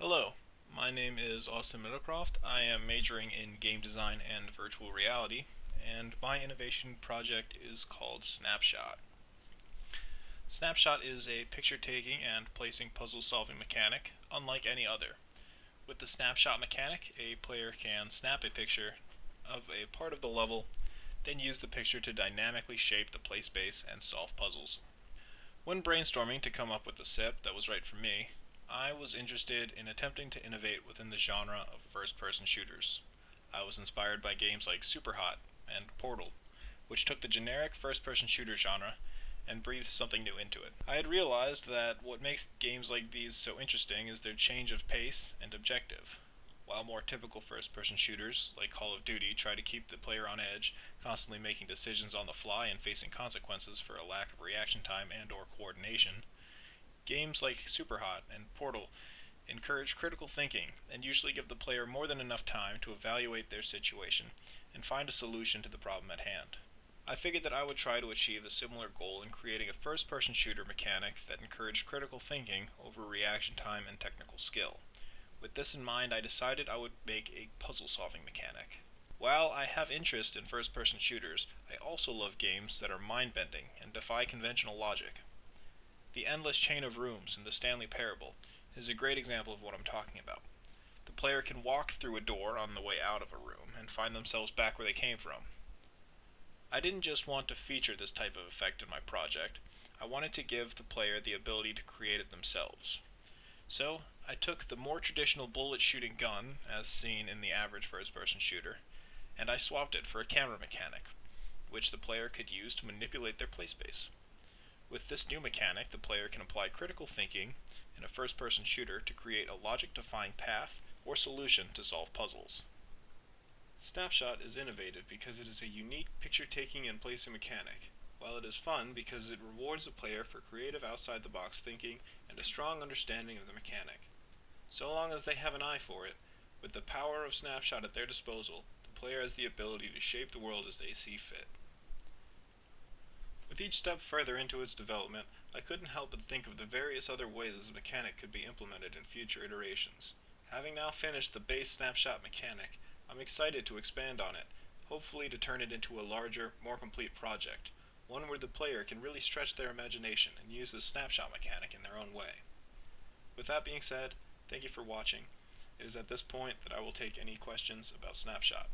Hello, my name is Meadowcroft. I am majoring in game design and virtual reality, and my innovation project is called SnapShot. SnapShot is a picture taking and placing puzzle solving mechanic unlike any other. With the snapshot mechanic, a player can snap a picture of a part of the level, then use the picture to dynamically shape the play space and solve puzzles. When brainstorming to come up with the SIP that was right for me, I was interested in attempting to innovate within the genre of first-person shooters. I was inspired by games like Superhot and Portal, which took the generic first-person shooter genre and breathed something new into it. I had realized that what makes games like these so interesting is their change of pace and objective. While more typical first-person shooters, like Call of Duty, try to keep the player on edge, constantly making decisions on the fly and facing consequences for a lack of reaction time and/or coordination, games like Superhot and Portal encourage critical thinking and usually give the player more than enough time to evaluate their situation and find a solution to the problem at hand. I figured that I would try to achieve a similar goal in creating a first-person shooter mechanic that encouraged critical thinking over reaction time and technical skill. With this in mind, I decided I would make a puzzle-solving mechanic. While I have interest in first-person shooters, I also love games that are mind-bending and defy conventional logic. The Endless Chain of Rooms in the Stanley Parable is a great example of what I'm talking about. The player can walk through a door on the way out of a room and find themselves back where they came from. I didn't just want to feature this type of effect in my project, I wanted to give the player the ability to create it themselves. So, I took the more traditional bullet-shooting gun, as seen in the average first-person shooter, and I swapped it for a camera mechanic, which the player could use to manipulate their playspace. With this new mechanic, the player can apply critical thinking in a first-person shooter to create a logic-defying path or solution to solve puzzles. Snapshot is innovative because it is a unique picture-taking and placing mechanic, while it is fun because it rewards the player for creative outside-the-box thinking and a strong understanding of the mechanic. So long as they have an eye for it, with the power of Snapshot at their disposal, the player has the ability to shape the world as they see fit. With each step further into its development, I couldn't help but think of the various other ways this mechanic could be implemented in future iterations. Having now finished the base snapshot mechanic, I'm excited to expand on it, hopefully to turn it into a larger, more complete project, one where the player can really stretch their imagination and use the snapshot mechanic in their own way. With that being said, thank you for watching. It is at this point that I will take any questions about Snapshot.